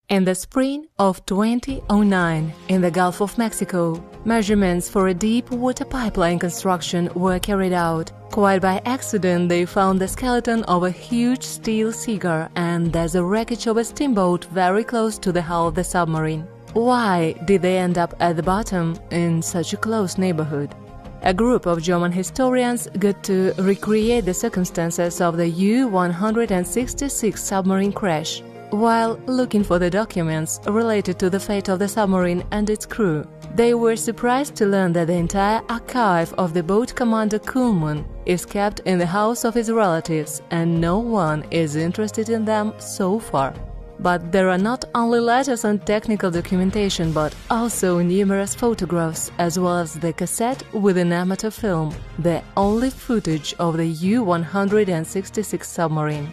In the spring of 2009, in the Gulf of Mexico, measurements for a deep water pipeline construction were carried out. Quite by accident, they found the skeleton of a huge steel cigar and there's a wreckage of a steamboat very close to the hull of the submarine. Why did they end up at the bottom in such a close neighborhood? A group of German historians got to recreate the circumstances of the U-166 submarine crash. While looking for the documents related to the fate of the submarine and its crew, they were surprised to learn that the entire archive of the boat commander Kuhlmann is kept in the house of his relatives and no one is interested in them so far. But there are not only letters and technical documentation, but also numerous photographs, as well as the cassette with an amateur film, the only footage of the U-166 submarine.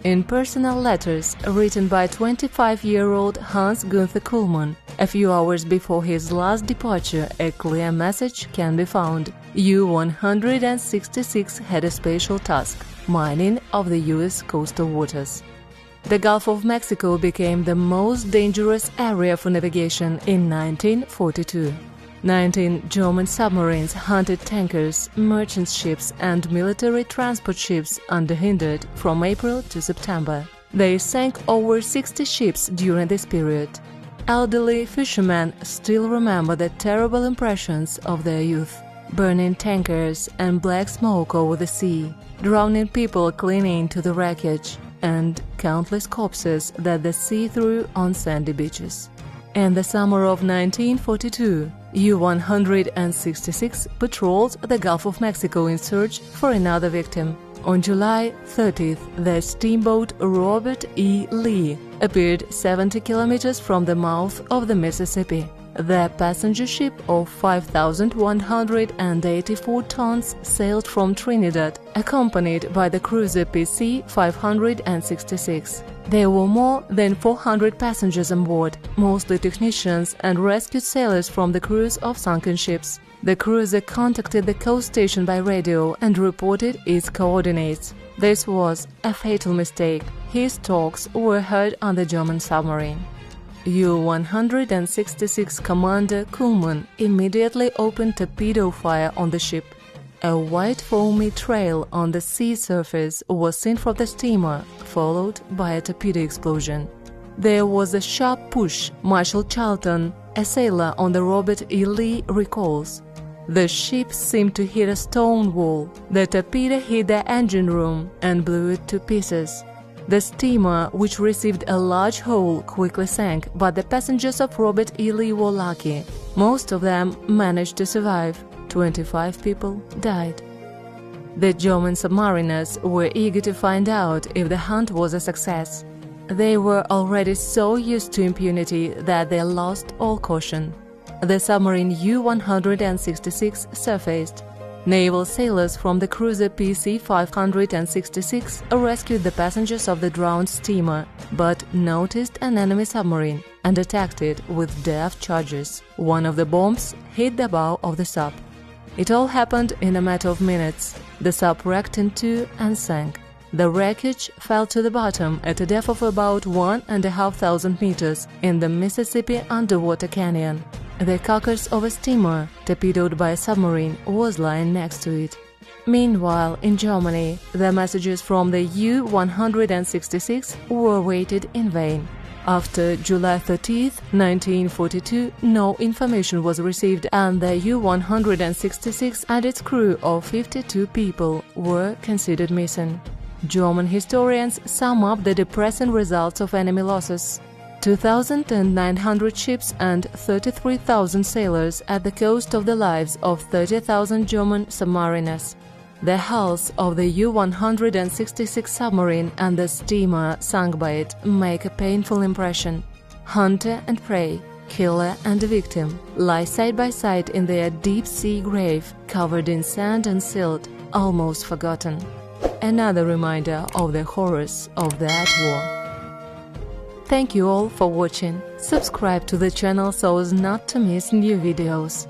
In personal letters written by 25-year-old Hans-Günther Kuhlmann, a few hours before his last departure, a clear message can be found. U-166 had a special task: mining of the U.S. coastal waters. The Gulf of Mexico became the most dangerous area for navigation in 1942. 19 German submarines hunted tankers, merchant ships and military transport ships unhindered from April to September. They sank over 60 ships during this period. Elderly fishermen still remember the terrible impressions of their youth: burning tankers and black smoke over the sea, drowning people clinging to the wreckage, and countless corpses that the sea threw on sandy beaches. In the summer of 1942, U-166 patrolled the Gulf of Mexico in search for another victim. On July 30th, the steamboat Robert E. Lee appeared 70 kilometers from the mouth of the Mississippi. The passenger ship of 5,184 tons sailed from Trinidad, accompanied by the cruiser PC-566. There were more than 400 passengers on board, mostly technicians and rescued sailors from the crews of sunken ships. The cruiser contacted the coast station by radio and reported its coordinates. This was a fatal mistake. His talks were heard on the German submarine. U-166 Commander Kuhlmann immediately opened torpedo fire on the ship. A white foamy trail on the sea surface was seen from the steamer, followed by a torpedo explosion. There was a sharp push, Marshal Charlton, a sailor on the Robert E. Lee, recalls. The ship seemed to hit a stone wall. The torpedo hit the engine room and blew it to pieces. The steamer, which received a large hole, quickly sank, but the passengers of Robert E. Lee were lucky. Most of them managed to survive. 25 people died. The German submariners were eager to find out if the hunt was a success. They were already so used to impunity that they lost all caution. The submarine U-166 surfaced. Naval sailors from the cruiser PC-566 rescued the passengers of the drowned steamer, but noticed an enemy submarine and attacked it with depth charges. One of the bombs hit the bow of the sub. It all happened in a matter of minutes. The sub wrecked in two and sank. The wreckage fell to the bottom at a depth of about 1,500 meters in the Mississippi underwater canyon. The carcass of a steamer, torpedoed by a submarine, was lying next to it. Meanwhile, in Germany, the messages from the U-166 were waited in vain. After July 30, 1942, no information was received and the U-166 and its crew of 52 people were considered missing. German historians sum up the depressing results of enemy losses: 2,900 ships and 33,000 sailors at the cost of the lives of 30,000 German submariners. The hulls of the U-166 submarine and the steamer sunk by it make a painful impression. Hunter and prey, killer and victim lie side by side in their deep-sea grave, covered in sand and silt, almost forgotten. Another reminder of the horrors of that war. Thank you all for watching. Subscribe to the channel so as not to miss new videos.